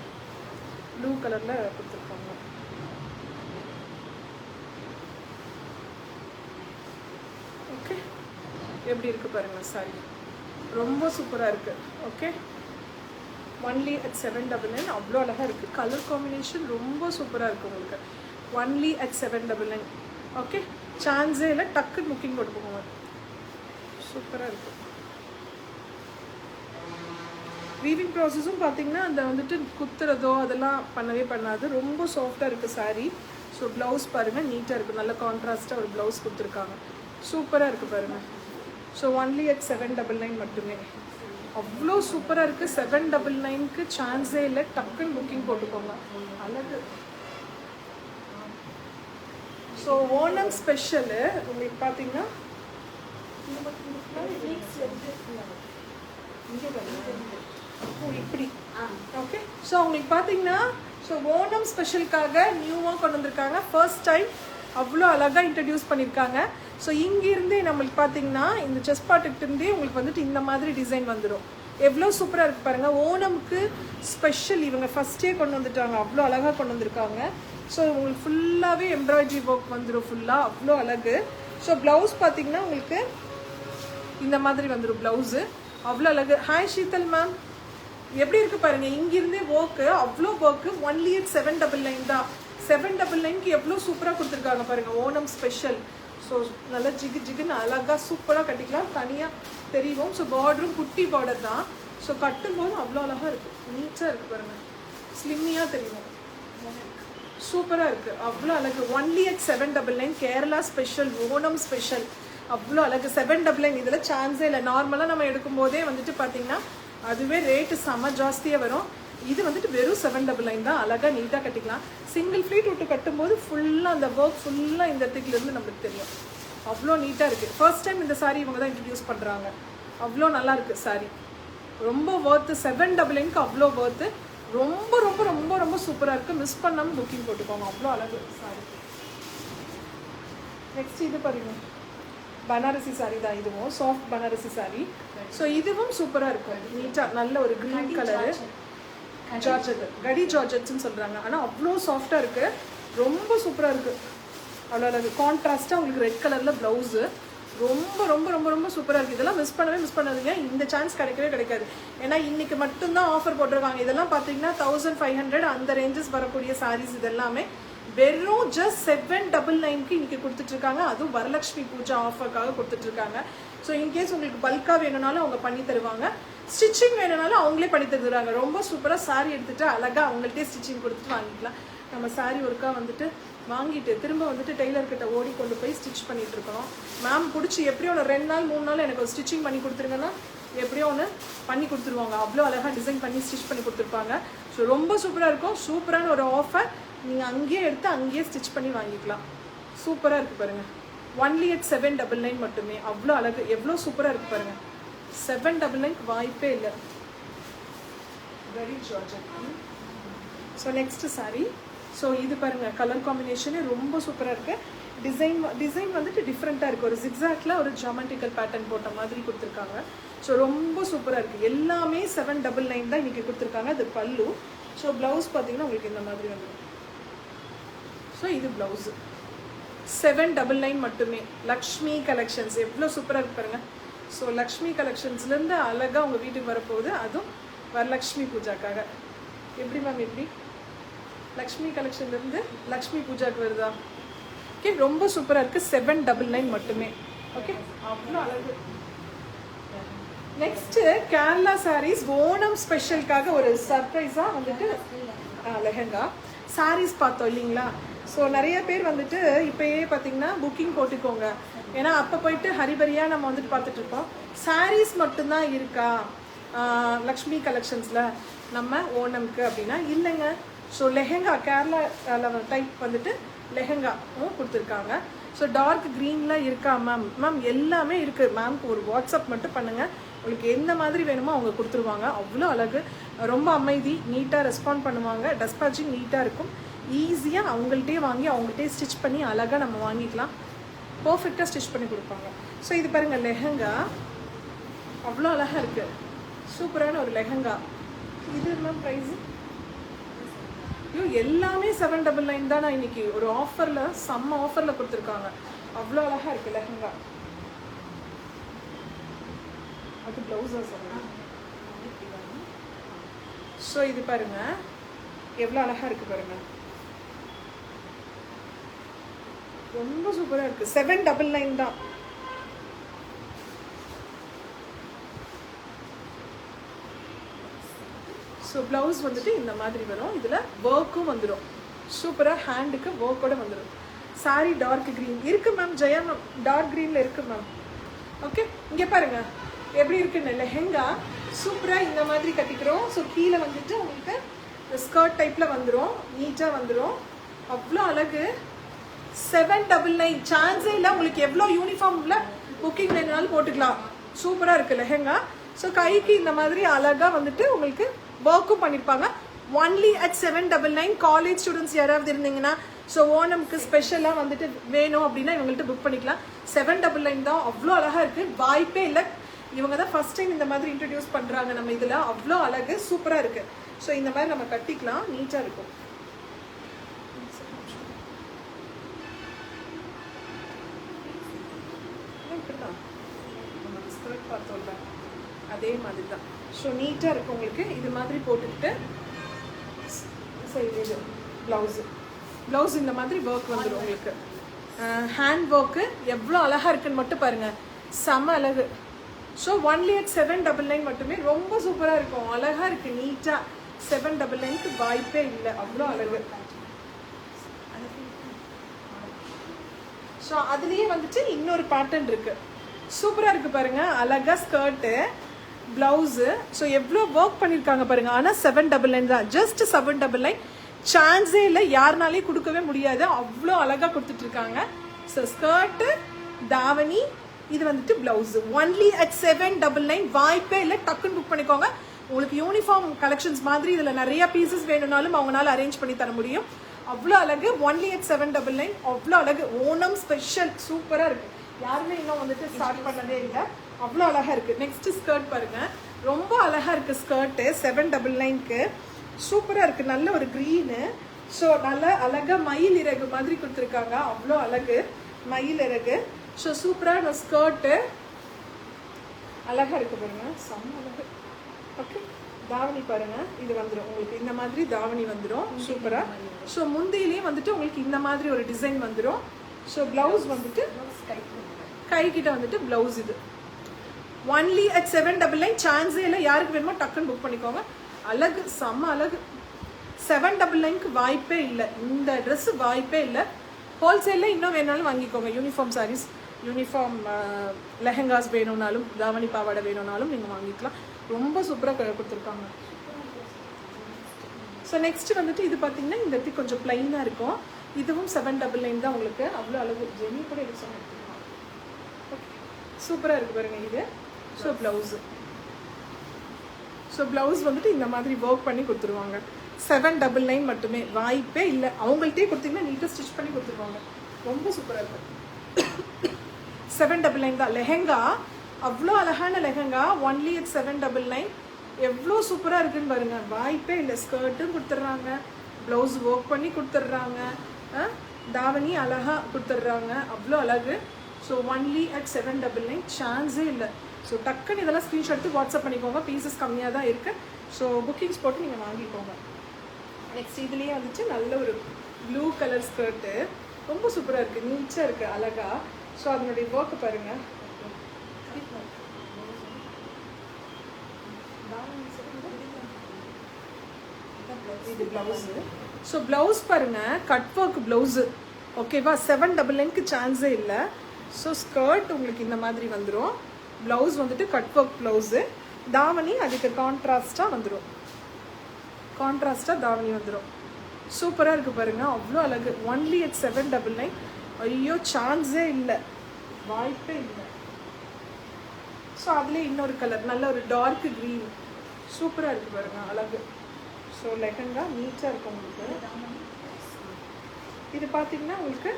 ப்ளூ கலரில் கொடுத்துருக்காங்க. ஓகே, எப்படி இருக்குது பாருங்கள் சாரீ, ரொம்ப சூப்பராக இருக்குது. Okay, only at 799. அவ்வளோ அழகாக இருக்குது. கலர் காம்பினேஷன் ரொம்ப சூப்பராக இருக்குது உங்களுக்கு. Only at 799. ஓகே, சான்ஸே இல்லை, டக்குன்னு புக்கிங் போட்டு போங்க. சூப்பராக இருக்குது. வீவிங் ப்ராசஸும் பார்த்தீங்கன்னா அந்த வந்துட்டு குத்துறதோ அதெல்லாம் பண்ணாது. ரொம்ப சாஃப்டாக இருக்குது சாரீ. ஸோ ப்ளவுஸ் பாருங்கள், நீட்டாக இருக்குது, நல்ல கான்ட்ராஸ்ட்டாக ஒரு ப்ளவுஸ் கொடுத்துருக்காங்க. சூப்பராக இருக்குது பாருங்கள். ஸோ ஒன்லி at 799 மட்டுமே. அவ்வளோ சூப்பராக இருக்குது. 799க்கு சான்ஸே இல்லை, டக்குன்னு புக்கிங் போட்டுக்கோங்க. அழகு. ஸோ ஓணம் ஸ்பெஷலு உங்களுக்கு பார்த்தீங்கன்னா இப்படி. ஓகே, ஸோ உங்களுக்கு பார்த்தீங்கன்னா ஸோ ஓணம் ஸ்பெஷலுக்காக நியூவாக கொண்டு வந்திருக்காங்க. ஃபர்ஸ்ட் டைம் அவ்வளோ அழகாக இன்ட்ரடியூஸ் பண்ணியிருக்காங்க. ஸோ இங்கேருந்தே நம்மளுக்கு பார்த்தீங்கன்னா இந்த செஸ் பாட்டுக்கிட்டே உங்களுக்கு வந்துட்டு இந்த மாதிரி டிசைன் வந்துடும். எவ்வளோ சூப்பராக இருக்குது பாருங்கள். ஓணமுக்கு ஸ்பெஷல் இவங்க ஃபஸ்ட்டே கொண்டு வந்துட்டாங்க, அவ்வளோ அழகாக கொண்டு வந்திருக்காங்க. ஸோ உங்களுக்கு ஃபுல்லாகவே எம்ப்ராய்டரி ஒர்க் வந்துடும், ஃபுல்லாக அவ்வளோ அழகு. ஸோ ப்ளவுஸ் பார்த்தீங்கன்னா உங்களுக்கு இந்த மாதிரி வந்துடும் ப்ளவுஸு, அவ்வளோ அழகு. ஹாய் ஷீதல் மேம், எப்படி இருக்குது பாருங்கள். இங்கேருந்தே ஒர்க்கு அவ்வளோ ஒர்க்கு. ஒன்லி at 799 தான். 799க்கு எவ்வளோ சூப்பராக கொடுத்துருக்காங்க பாருங்கள். ஓணம் ஸ்பெஷல். ஸோ நல்லா ஜிகுன்னு அழகாக சூப்பராக கட்டிக்கலாம், தனியாக தெரியும். ஸோ பார்டரும் குட்டி பார்டர் தான். ஸோ கட்டும்போது அவ்வளோ அழகாக இருக்குது, நீட்டாக இருக்குது பாருங்கள், ஸ்லிம்மியாக தெரியும், சூப்பராக இருக்குது, அவ்வளோ அழகு. Only at 799. Kerala special, Onam special, அவ்வளோ அழகு. 799 இதில் சான்ஸே இல்லை. நார்மலாக நம்ம எடுக்கும்போதே வந்துட்டு பார்த்தீங்கன்னா அதுவே ரேட்டு செம்ம ஜாஸ்தியாக வரும். இது வந்துட்டு வெறும் 799 தான். அழகாக நீட்டாக கட்டிக்கலாம். சிங்கிள் ஃப்ளீட் விட்டு கட்டும்போது ஃபுல்லாக அந்த ஒர்க் ஃபுல்லாக இந்த இடத்துலேருந்து நம்மளுக்கு தெரியும், அவ்வளோ நீட்டாக இருக்குது. ஃபர்ஸ்ட் டைம் இந்த சாரீ இவங்க தான் இன்ட்ரடியூஸ் பண்ணுறாங்க. அவ்வளோ நல்லா இருக்குது சாரீ, ரொம்ப ஒர்த்து. 799க்கு அவ்வளோ ஒர்த்து, ரொம்ப ரொம்ப ரொம்ப ரொம்ப சூப்பராக இருக்குது. மிஸ் பண்ணாமல் புக்கிங் போட்டுக்கோங்க, அவ்வளோ அழகு சாரீ. நெக்ஸ்ட் இது பாருங்க, பனாரசி சாரீ தான். இதுவும் சாஃப்ட் பனாரசி சாரீ. ஸோ இதுவும் சூப்பராக இருக்கும், நீட்டாக நல்ல ஒரு க்ரீன் கலரு ஜார்ஜெட், கடி ஜார்ஜெட்ஸ்ன்னு சொல்கிறாங்க. ஆனால் அவ்வளோ சாஃப்டாக இருக்குது, ரொம்ப சூப்பராக இருக்குது, அவ்வளோ அழகு. கான்ட்ராஸ்ட்டாக உங்களுக்கு ரெட் கலரில் ப்ளவுஸு, ரொம்ப ரொம்ப ரொம்ப ரொம்ப சூப்பராக இருக்குது. இதெல்லாம் மிஸ் பண்ணாதீங்க. இந்த சான்ஸ் கிடைக்காது. ஏன்னா இன்றைக்கி மட்டும்தான் ஆஃபர் போட்டிருக்காங்க. இதெல்லாம் பார்த்தீங்கன்னா 1500 அந்த ரேஞ்சஸ் வரக்கூடிய சாரீஸ் இதெல்லாமே வெறும் ஜஸ்ட் 799க்கு இன்றைக்கி கொடுத்துட்ருக்காங்க. அதுவும் வரலட்சுமி பூஜா ஆஃபருக்காக கொடுத்துட்ருக்காங்க. ஸோ இன்கேஸ் உங்களுக்கு பல்காக வேணும்னாலும் அவங்க பண்ணி தருவாங்க, ஸ்டிச்சிங் வேணும்னாலும் அவங்களே பண்ணி தருவாங்க. ரொம்ப சூப்பராக சாரீ எடுத்துகிட்டு அழகாக அவங்கள்ட்டே ஸ்டிச்சிங் கொடுத்துட்டு வாங்கிக்கலாம். நம்ம சாரீ ஒர்க்காக வந்துட்டு வாங்கிட்டு திரும்ப வந்துட்டு டெய்லர்கிட்ட ஓடி கொண்டு போய் ஸ்டிச் பண்ணிகிட்டு இருக்கணும். மேம் பிடிச்சி எப்படியும் ஒன்று 2 நாள் 3 நாள் எனக்கு ஒரு ஸ்டிச்சிங் பண்ணி கொடுத்துருங்கன்னா எப்படியோ ஒன்று பண்ணி கொடுத்துருவாங்க. அவ்வளோ அழகாக டிசைன் பண்ணி ஸ்டிச் பண்ணி கொடுத்துருப்பாங்க. ஸோ ரொம்ப சூப்பராக இருக்கும். சூப்பரான ஒரு ஆஃபர். நீங்கள் அங்கேயே எடுத்து அங்கேயே ஸ்டிச் பண்ணி வாங்கிக்கலாம். சூப்பராக இருக்குது பாருங்கள். ஒன்லி at 799 மட்டுமே. அவ்வளோ அழகு, எவ்வளோ சூப்பராக இருக்குது பாருங்கள். 799க்கு வாய்ப்பே இல்லை. Very georgette. So next sari. So இது பாருங்கள், கலர் காம்பினேஷனே ரொம்ப சூப்பராக இருக்குது. டிசைன் வந்துட்டு டிஃப்ரெண்ட்டாக இருக்குது. ஒரு ஜிக்ஸாக்ல ஒரு ஜாமெட்ரிக்கல் பேட்டர்ன் போட்ட மாதிரி கொடுத்துருக்காங்க. ஸோ ரொம்ப சூப்பராக இருக்குது. எல்லாமே 799 தான் இன்றைக்கி கொடுத்துருக்காங்க. அது பல்லு. ஸோ ப்ளவுஸ் பார்த்தீங்கன்னா உங்களுக்கு இந்த மாதிரி வந்துடும். ஸோ இது ப்ளவுஸு 799 மட்டுமே. லக்ஷ்மி கலெக்ஷன்ஸ் எவ்வளோ சூப்பராக இருக்கு பாருங்க. ஸோ லக்ஷ்மி கலெக்ஷன்ஸ்லேருந்து அழகாக உங்கள் வீட்டுக்கு வரப்போகுது. அதுவும் வரலக்ஷ்மி பூஜாக்காக. எப்படி மேம் எப்படி லக்ஷ்மி கலெக்ஷன்லேருந்து லக்ஷ்மி பூஜாக்கு வருதா? ஓகே, ரொம்ப சூப்பராக இருக்குது. 799 மட்டுமே. ஓகே, அவ்வளோ அழகு. நெக்ஸ்ட்டு கேரளா சாரீஸ் ஓணம் ஸ்பெஷலுக்காக ஒரு சர்ப்ரைஸாக வந்துட்டு லெஹங்கா சாரீஸ் பார்த்தோம் இல்லைங்களா? ஸோ நிறைய பேர் வந்துட்டு இப்போயே பார்த்தீங்கன்னா புக்கிங் போட்டுக்கோங்க. ஏன்னா அப்போ போயிட்டு ஹரிபரியாக நம்ம வந்துட்டு பார்த்துட்ருப்போம். சாரீஸ் மட்டும்தான் இருக்கா லக்ஷ்மி கலெக்ஷன்ஸில் நம்ம ஓணம்க்கு அப்படின்னா இல்லைங்க. ஸோ லெஹங்கா கேரளா டைப் வந்துட்டு லெஹங்காவும் கொடுத்துருக்காங்க. ஸோ டார்க் க்ரீனில் இருக்கா மேம்? மேம் எல்லாமே இருக்குது. மேம்க்கு ஒரு வாட்ஸ்அப் மட்டும் பண்ணுங்கள். உங்களுக்கு எந்த மாதிரி வேணுமோ அவங்க கொடுத்துருவாங்க. அவ்வளோ அழகு. ரொம்ப அமைதி, நீட்டாக ரெஸ்பாண்ட் பண்ணுவாங்க. டெஸ்பாச்சிங் நீட்டாக இருக்கும். ஈஸியாக அவங்கள்ட்டே வாங்கி அவங்கள்ட்டே ஸ்டிச் பண்ணி அழகாக நம்ம வாங்கிக்கலாம். பர்ஃபெக்டாக ஸ்டிச் பண்ணி கொடுப்பாங்க. ஸோ இது பாருங்கள் லெஹங்கா அவ்வளோ அழகாக இருக்குது. சூப்பரான ஒரு லெஹங்கா. இது மேம் ப்ரைஸு ஐயோ எல்லாமே 799 தான். நான் இன்னைக்கு ஒரு ஆஃபரில் செம்ம ஆஃபரில் கொடுத்துருக்காங்க. அவ்வளோ அழகாக இருக்குது லெஹங்கா. அது ப்ளவுஸாக சொல்லுங்கள். ஸோ இது பாருங்கள் எவ்வளோ அழகாக இருக்குது பாருங்கள். ரொம்ப சூப்பராக இருக்குது. 799 தான். ஸோ ப்ளவுஸ் வந்துட்டு இந்த மாதிரி வரும். இதில் ஒர்க்கும் வந்துடும். சூப்பராக ஹேண்டுக்கு ஒர்க்கோடு வந்துடும். சாரி டார்க் க்ரீன் இருக்குது மேம். ஜெயா மேம் டார்க் க்ரீனில் இருக்குது மேம். ஓகே, இங்கே பாருங்கள் எப்படி இருக்குன்னு. லெஹங்கா சூப்பராக இந்த மாதிரி கட்டிக்கிறோம். ஸோ கீழே வந்துட்டு உங்களுக்கு ஸ்கர்ட் டைப்பில் வந்துடும். நீட்டாக வந்துடும். அவ்வளோ அழகு. 799 சான்ஸே இல்லை. உங்களுக்கு எவ்வளோ யூனிஃபார்மில் புக்கிங் வேணுனாலும் போட்டுக்கலாம். சூப்பராக இருக்குது லெஹங்கா. ஸோ கைக்கு இந்த மாதிரி அழகாக வந்துட்டு உங்களுக்கு ஒர்க்கும் பண்ணியிருப்பாங்க. Only at 799. காலேஜ் ஸ்டூடெண்ட்ஸ் யாராவது இருந்தீங்கன்னா ஸோ ஓணம்க்கு ஸ்பெஷலாக வந்துட்டு வேணும் அப்படின்னா இவங்கள்ட்ட புக் பண்ணிக்கலாம். 799 தான். அவ்வளோ அழகாக இருக்குது. வாய்ப்பே இல்லை. இவங்க தான் ஃபஸ்ட் டைம் இந்த மாதிரி இன்ட்ரடியூஸ் பண்ணுறாங்க நம்ம இதில். அவ்வளோ அழகு. சூப்பராக இருக்குது. ஸோ இந்த மாதிரி நம்ம கட்டிக்கலாம். நீட்டாக இருக்கும். ஸ்கர்ட் பார்த்தோம்ல அதே மாதிரி தான். ஸோ நீட்டாக இருக்கும் உங்களுக்கு. இது மாதிரி போட்டுக்கிட்டு சரி இது ப்ளவுஸ் இந்த மாதிரி ஒர்க் வந்துடும் உங்களுக்கு. ஹேண்ட் ஒர்க்கு எவ்வளோ அழகாக இருக்குன்னு மட்டும் பாருங்கள். செம்ம அழகு. ஸோ ஒன்லி அட் 799 மட்டுமே. ரொம்ப சூப்பராக இருக்கும். அழகாக இருக்குது. நீட்டாக 799க்கு வாய்ப்பே இல்லை. அவ்வளோ அழகு. ஸோ அதுலேயே வந்துட்டு இன்னொரு பேட்டர்ன் இருக்குது. சூப்பராக இருக்குது பாருங்கள். அழகாக ஸ்கர்ட்டு ப்ளவுஸு. ஸோ எவ்வளோ ஒர்க் பண்ணியிருக்காங்க பாருங்கள். ஆனால் 799 தான். ஜஸ்ட் 799. சான்ஸே இல்லை. யாருனாலையும் கொடுக்கவே முடியாது. அவ்வளோ அழகாக கொடுத்துட்ருக்காங்க. ஸோ ஸ்கர்ட்டு தாவணி இது வந்துட்டு ப்ளவுஸு. Only at 799. வாய்ப்பே இல்லை. டக்குன்னு புக் பண்ணிக்கோங்க. உங்களுக்கு யூனிஃபார்ம் கலெக்ஷன்ஸ் மாதிரி இதில் நிறைய பீசஸ் வேணும்னாலும் அவங்களால அரேஞ்ச் பண்ணி தர முடியும். அவ்வளோ அழகு. Only at 799. அவ்வளோ அழகு. ஓணம் ஸ்பெஷல். சூப்பராக இருக்குது. யாருமே இன்னும் வந்துட்டு ஸ்டார்ட் பண்ணதே இல்லை. அவ்வளோ அழகாக இருக்குது. நெக்ஸ்ட்டு ஸ்கர்ட் பாருங்கள். ரொம்ப அழகாக இருக்குது ஸ்கர்ட்டு 799க்கு. சூப்பராக இருக்குது. நல்ல ஒரு க்ரீனு. ஸோ நல்ல அழகாக மயில் இறகு மாதிரி கொடுத்துருக்காங்க. அவ்வளோ அழகு. மயில் இறகு. ஸோ சூப்பரான ஸ்கர்ட்டு அழகாக இருக்குது பாருங்கள். செம்ம அழகு. ஓகே, தாவணி பாருங்கள். இது வந்துடும் உங்களுக்கு. இந்த மாதிரி தாவணி வந்துடும். சூப்பராக. ஸோ முந்தியிலையும் வந்துட்டு உங்களுக்கு இந்த மாதிரி ஒரு டிசைன் வந்துடும். ஸோ ப்ளவுஸ் வந்துட்டு கைக்கிட்ட வந்துட்டு ப்ளவுஸ். இது ஒன்லி அட் 799. சான்ஸே இல்லை. யாருக்கு வேணுமோ டக்குன்னு புக் பண்ணிக்கோங்க. அழகு. செம்ம அழகு. 799க்கு வாய்ப்பே இல்லை. இந்த ட்ரெஸ்ஸு வாய்ப்பே இல்லை. ஹோல்சேலில் இன்னும் வேணாலும் வாங்கிக்கோங்க. யூனிஃபார்ம் சாரீஸ், யூனிஃபார்ம் லெஹங்காஸ் வேணும்னாலும், தாவணி பாவாடை வேணும்னாலும் நீங்கள் வாங்கிக்கலாம். ரொம்ப சூப்பராக கொடுத்துருக்காங்க. ஸோ நெக்ஸ்ட்டு வந்துட்டு இது பார்த்தீங்கன்னா இந்த இடத்துக்கு கொஞ்சம் ப்ளைனாக இருக்கும். இதுவும் 799 தான் உங்களுக்கு. அவ்வளோ அழகு. ஜெனி கூட எடுத்து சொன்னேன். ஓகே, சூப்பராக இருக்குது பாருங்கள் இது. ஸோ ப்ளவுஸ் வந்துட்டு இந்த மாதிரி ஒர்க் பண்ணி கொடுத்துருவாங்க. 799 மட்டுமே. வாய்ப்பே இல்லை. அவங்கள்ட்டே கொடுத்தீங்கன்னா நீட்டாக ஸ்டிச் பண்ணி கொடுத்துருவாங்க. ரொம்ப சூப்பராக இருக்கு. 799 தான் லெஹெங்கா. அவ்வளோ அழகான லெஹெங்கா. Only at 799. எவ்வளோ சூப்பராக இருக்குன்னு பாருங்க. வாய்ப்பே இல்லை. ஸ்கர்ட்டும் கொடுத்துட்றாங்க, ப்ளவுஸ் ஒர்க் பண்ணி கொடுத்துட்றாங்க, தாவணி அழகாக கொடுத்துட்றாங்க. அவ்வளோ அழகு. So only at 799. சான்ஸே இல்லை. ஸோ டக்குன்னு இதெல்லாம் ஸ்க்ரீன்ஷாட் எடுத்து வாட்ஸ்அப் பண்ணிக்கோங்க. பீசஸ் கம்மியாக தான் இருக்குது. ஸோ புக்கிங்ஸ் போட்டு நீங்கள் வாங்கிக்கோங்க. நெக்ஸ்ட் இதுலேயே வந்துட்டு நல்ல ஒரு ப்ளூ கலர் ஸ்கர்ட்டு. ரொம்ப சூப்பராக இருக்குது, நீட்டாக இருக்குது, அழகாக. ஸோ அதனுடைய ஒர்க்கு பாருங்கள். இது ப்ளவுஸு. ஸோ ப்ளவுஸ் பாருங்கள், கட் ஒர்க் ப்ளவுஸு. ஓகேவா? 799க்கு சான்ஸே இல்லை. ஸோ ஸ்கர்ட் உங்களுக்கு இந்த மாதிரி வந்துடும். ப்ளவுஸ் வந்துட்டு கட் ஒர்க் ப்ளவுஸு. தாவணி அதுக்கு கான்ட்ராஸ்டாக வந்துடும். கான்ட்ராஸ்டாக தாவணி வந்துடும். சூப்பராக இருக்குது பாருங்கள். அவ்வளோ அழகு. Only at 799. ஐயோ சான்ஸே இல்லை, வாய்ப்பே இல்லை. ஸோ அதுலேயே இன்னொரு கலர், நல்ல ஒரு டார்க் க்ரீன். சூப்பராக இருக்குது பாருங்கள், அழகு. ஸோ லெஹங்கா நீட்டாக இருக்கும் உங்களுக்கு. இது பார்த்தீங்கன்னா உங்களுக்கு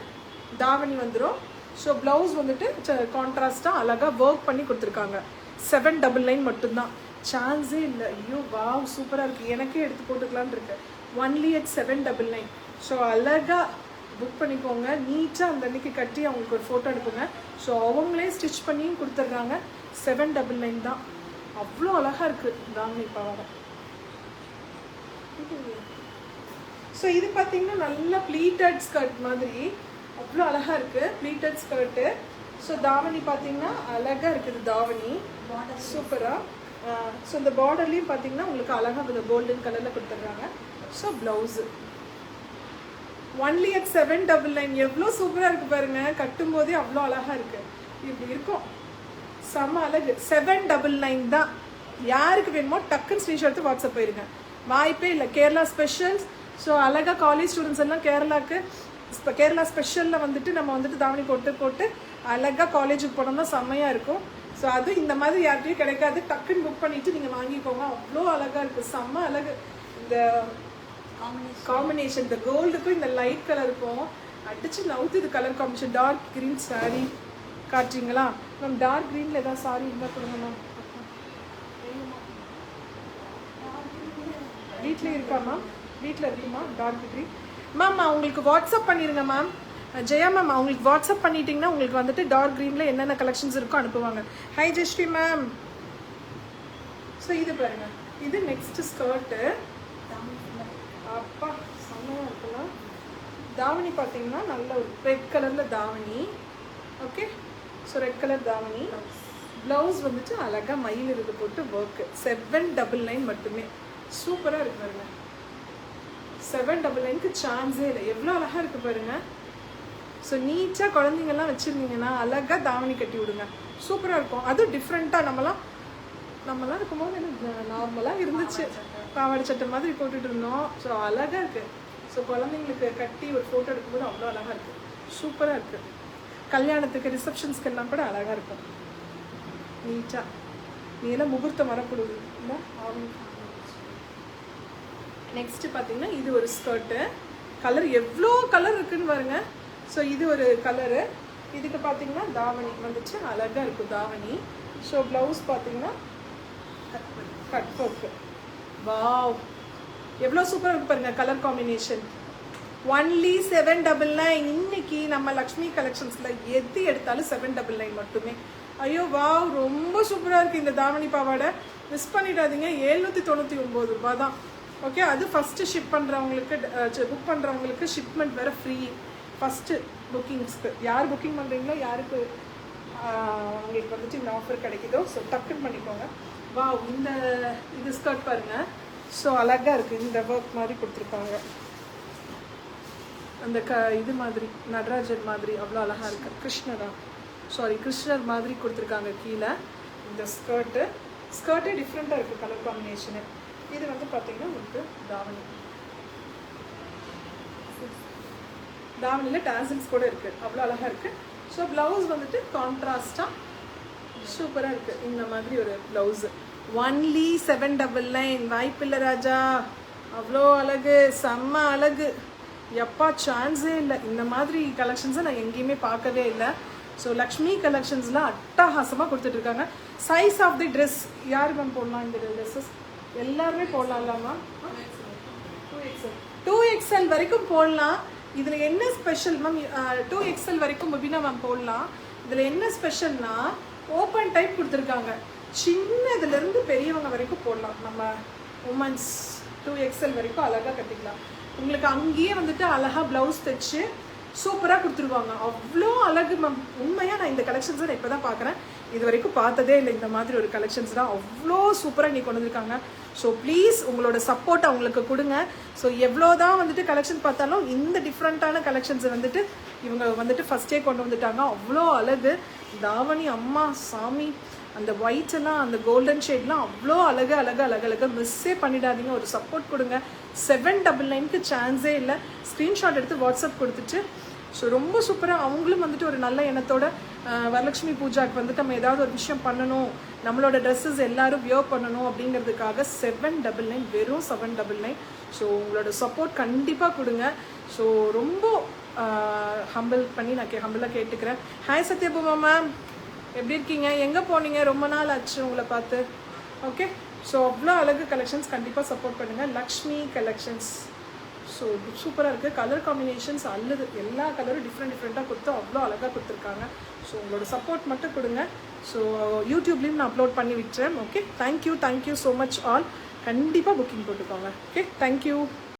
தாவணி வந்துடும். ஸோ ப்ளவுஸ் வந்துட்டு கான்ட்ராஸ்டாக அழகாக ஒர்க் பண்ணி கொடுத்துருக்காங்க. 799 மட்டும்தான். சான்ஸே இல்லை. ஐயோ வாவ், சூப்பராக இருக்குது. எனக்கே எடுத்து போட்டுக்கலான்னு இருக்கு. Only at 799. ஸோ அழகாக புக் பண்ணிக்கோங்க. நீட்டாக அந்த அன்றைக்கி கட்டி அவங்களுக்கு ஒரு ஃபோட்டோ எடுப்புங்க. ஸோ அவங்களே ஸ்டிச் பண்ணியும் கொடுத்துட்றாங்க. 799 தான். அவ்வளோ அழகாக இருக்குது தாவணி பாவாடை. ஸோ இது பார்த்தீங்கன்னா நல்லா ப்ளீட்டட் ஸ்கர்ட் மாதிரி அவ்வளோ அழகாக இருக்குது. Pleated skirt. ஸோ தாவணி பார்த்தீங்கன்னா அழகாக இருக்குது. தாவணி சூப்பராக. ஸோ இந்த பார்டர்லேயும் பார்த்தீங்கன்னா உங்களுக்கு அழகாக இந்த கோல்டன் கலரில் கொடுத்துட்றாங்க. So blouse only at 799. எவ்வளோ சூப்பராக இருக்குது பாருங்கள். கட்டும்போதே அவ்வளோ அழகாக இருக்குது. இப்படி இருக்கும், செம்ம அழகு. 799 தான். யாருக்கு வேணுமோ டக்குன்னு ஸ்க்ரீன்ஷாட் எடுத்து வாட்ஸ்அப் போயிருங்க. வாய்ப்பே இல்லை. கேரளா ஸ்பெஷல்ஸ். ஸோ அழகாக காலேஜ் ஸ்டூடெண்ட்ஸ் எல்லாம் கேரளாவுக்கு இப்போ கேரளா ஸ்பெஷலில் வந்துட்டு நம்ம வந்துட்டு தாவணி போட்டு அழகாக காலேஜுக்கு போனோம்னா செம்மையாக இருக்கும். ஸோ அது இந்த மாதிரி யார்கிட்டையும் கிடைக்காது. டக்குன்னு புக் பண்ணிவிட்டு நீங்கள் வாங்கிக்கோங்க. அவ்வளோ அழகாக இருக்குது, செம்ம அழகு. இந்த காம்பினேஷன், இந்த கோல்டுக்கும் இந்த லைட் கலருக்கும் அடிச்சு நவுத்து. இது colour combination. Dark green sari காட்டுறீங்களா மேம்? டார்க் க்ரீனில் ஏதாவது சாரீ இருந்தால் கொடுங்க மேம். வீட்டில் இருக்கா மேம்? வீட்டில் இருக்குமா டார்க் க்ரீன்? மேம் அவங்களுக்கு வாட்ஸ்அப் பண்ணிடுங்க மேம். ஜெயா மேம் அவங்களுக்கு வாட்ஸ்அப் பண்ணிட்டீங்கன்னா உங்களுக்கு வந்துட்டு டார்க் க்ரீனில் என்னென்ன கலெக்ஷன்ஸ் இருக்கோ அனுப்புவாங்க. High ஜெஸ்ரீ ma'am. ஸோ இது பாருங்க, இது நெக்ஸ்ட் ஸ்கர்ட்டு. அப்பா செம்மையாக இருக்கலாம். தாவணி பார்த்தீங்கன்னா நல்ல ஒரு ரெட் கலரில் தாவணி. ஓகே, ஸோ ரெட் கலர் தாவணி. ப்ளவுஸ் வந்துட்டு அழகாக மயில் இருக்கு போட்டு ஒர்க்கு. 799 மட்டுமே. சூப்பராக இருக்கு பாருங்க. 799க்கு சான்ஸே இல்லை. எவ்வளோ அழகாக இருக்குது பாருங்கள். ஸோ நீட்டாக குழந்தைங்கள்லாம் வச்சுருந்தீங்கன்னா அழகாக தாவணி கட்டி விடுங்க. சூப்பராக இருக்கும். அதுவும் டிஃப்ரெண்ட்டாக நம்மலாம் இருக்கும்போது எனக்கு நார்மலாக இருந்துச்சு. பாவாடை சட்டை மாதிரி போட்டுட்டு இருந்தோம். ஸோ அழகாக இருக்குது. ஸோ குழந்தைங்களுக்கு கட்டி ஒரு ஃபோட்டோ எடுக்கும்போது அவ்வளோ அழகாக இருக்குது. சூப்பராக இருக்குது. கல்யாணத்துக்கு ரிசப்ஷன்ஸ்க்கு எல்லாம் கூட அழகாக இருக்கும். நீட்டாக நீ எல்லாம் முகூர்த்தம் வரக்கூடாது இல்லை. நெக்ஸ்ட்டு பார்த்தீங்கன்னா இது ஒரு ஸ்கர்ட்டு. கலர் எவ்வளோ கலர் இருக்குன்னு பாருங்க. ஸோ இது ஒரு கலரு. இதுக்கு பார்த்தீங்கன்னா தாவணி வந்துச்சு, அழகாக இருக்கும் தாவணி. ஸோ ப்ளவுஸ் பார்த்தீங்கன்னா கட் ஒர்க்கு. வாவ், எவ்வளோ சூப்பராக இருக்கு பாருங்க கலர் காம்பினேஷன். ஒன்லி 799. இன்னைக்கு நம்ம லக்ஷ்மி கலெக்ஷன்ஸில் எது எடுத்தாலும் 799 மட்டுமே. ஐயோ வாவ், ரொம்ப சூப்பராக இருக்குது இந்த தாவணி பாவாடை. மிஸ் பண்ணிடாதீங்க. 799 ரூபாய் தான். ஓகே, அது ஃபஸ்ட்டு ஷிப் பண்ணுறவங்களுக்கு, புக் பண்ணுறவங்களுக்கு ஷிப்மெண்ட் வேறு ஃப்ரீ. ஃபஸ்ட்டு புக்கிங்ஸ்க்கு யார் புக்கிங் பண்ணுறீங்களோ யாருக்கு உங்களுக்கு வந்துட்டு இந்த ஆஃபர் கிடைக்குதோ ஸோ டக்குன்னு பண்ணிக்கோங்க. வா, இது ஸ்கர்ட் பாருங்கள். ஸோ அழகாக இருக்குது. இந்த ஒர்க் மாதிரி கொடுத்துருக்காங்க. அந்த இது மாதிரி நடராஜர் மாதிரி அவ்வளோ அழகாக இருக்குது. கிருஷ்ணர் மாதிரி கொடுத்துருக்காங்க கீழே. இந்த ஸ்கர்ட்டே டிஃப்ரெண்ட்டாக இருக்குது கலர் காம்பினேஷனு. இது வந்து பார்த்தீங்கன்னா உங்களுக்கு தாவணியில் டாசல்ஸ் கூட இருக்குது. அவ்வளோ அழகாக இருக்குது. ஸோ ப்ளவுஸ் வந்துட்டு கான்ட்ராஸ்டாக சூப்பராக இருக்குது. இந்த மாதிரி ஒரு ப்ளவுஸு. ஒன்லி 799. வாய்ப்பில்லை ராஜா. அவ்வளோ அழகு, செம்ம அழகு. எப்பா சான்ஸே இல்லை, இந்த மாதிரி கலெக்ஷன்ஸை நான் எங்கேயுமே பார்க்கவே இல்லை. ஸோ லக்ஷ்மி கலெக்ஷன்ஸ்லாம் அட்டகாசமாக கொடுத்துட்ருக்காங்க. சைஸ் ஆஃப் தி ட்ரெஸ் யார் மேம் போடலாம்? இந்த ட்ரெஸ்ஸஸ் எல்லாருமே போடலாம்ல மேம்? 2XL வரைக்கும் போடலாம். இதில் என்ன ஸ்பெஷல் மேம்? 2XL வரைக்கும் முபினா மேம் போடலாம். இதில் என்ன ஸ்பெஷல்னா ஓப்பன் டைப் கொடுத்துருக்காங்க. சின்னதுலேருந்து பெரியவங்க வரைக்கும் போடலாம். நம்ம உமன்ஸ் 2XL வரைக்கும் அழகாக கட்டிக்கலாம். உங்களுக்கு அங்கேயே வந்துட்டு அழகாக ப்ளவுஸ் தைச்சு சூப்பராக கொடுத்துருவாங்க. அவ்வளோ அழகு மேம். உண்மையாக நான் இந்த கலெக்ஷன்ஸை நான் இப்போ தான் பார்க்குறேன். இது வரைக்கும் பார்த்ததே இல்லை இந்த மாதிரி ஒரு கலெக்ஷன்ஸ் தான். அவ்வளோ சூப்பராக இன்றைக்கி கொண்டு வந்திருக்காங்க. ஸோ ப்ளீஸ் உங்களோட சப்போர்ட் அவங்களுக்கு கொடுங்க. ஸோ எவ்வளோ தான் வந்துட்டு கலெக்ஷன் பார்த்தாலும் இந்த டிஃப்ரெண்ட்டான கலெக்ஷன்ஸை வந்துட்டு இவங்க வந்துட்டு ஃபஸ்ட்டே கொண்டு வந்துட்டாங்க. அவ்வளோ அழகு. தாவணி அம்மா சாமி, அந்த ஒயிட் எல்லாம் அந்த கோல்டன் ஷேட்லாம் அவ்வளோ அழகு அழகு அழகு அழகு. மிஸ்ஸே பண்ணிடாதீங்க. ஒரு சப்போர்ட் கொடுங்க. 799க்கு சான்ஸே இல்லை. ஸ்க்ரீன்ஷாட் எடுத்து வாட்ஸ்அப் கொடுத்துட்டு ஸோ ரொம்ப சூப்பராக அவங்களும் வந்துட்டு ஒரு நல்ல எண்ணத்தோட வரலட்சுமி பூஜாக்கு வந்துட்டு நம்ம ஏதாவது ஒரு விஷயம் பண்ணணும், நம்மளோட ட்ரெஸ்ஸஸ் எல்லாரும் வியர் பண்ணணும் அப்படிங்கிறதுக்காக 799, வெறும் 799. ஸோ உங்களோட சப்போர்ட் கண்டிப்பாக கொடுங்க. ஸோ ரொம்ப ஹம்பிள் பண்ணி நான் ஹம்பிளாக கேட்டுக்கிறேன். ஹாய் சத்யபூமா மேம், எப்படி இருக்கீங்க? எங்கே போனீங்க? ரொம்ப நாள் ஆச்சு உங்களை பார்த்து. ஓகே, ஸோ அவ்வளோ அழகு கலெக்ஷன்ஸ் கண்டிப்பாக சப்போர்ட் பண்ணுங்கள். லக்ஷ்மி கலெக்ஷன்ஸ் ஸோ சூப்பராக இருக்குது. கலர் காம்பினேஷன்ஸ் அல்லது எல்லா கலரும் டிஃப்ரெண்ட்டாக கொடுத்து அவ்வளோ அழகாக கொடுத்துருக்காங்க. ஸோ உங்களோட சப்போர்ட் மட்டும் கொடுங்க. ஸோ யூடியூப்லேயும் நான் அப்லோட் பண்ணி விட்டுறேன். Okay, thank you so much all. கண்டிப்பாக புக்கிங் போட்டுக்கோங்க. Okay, thank you.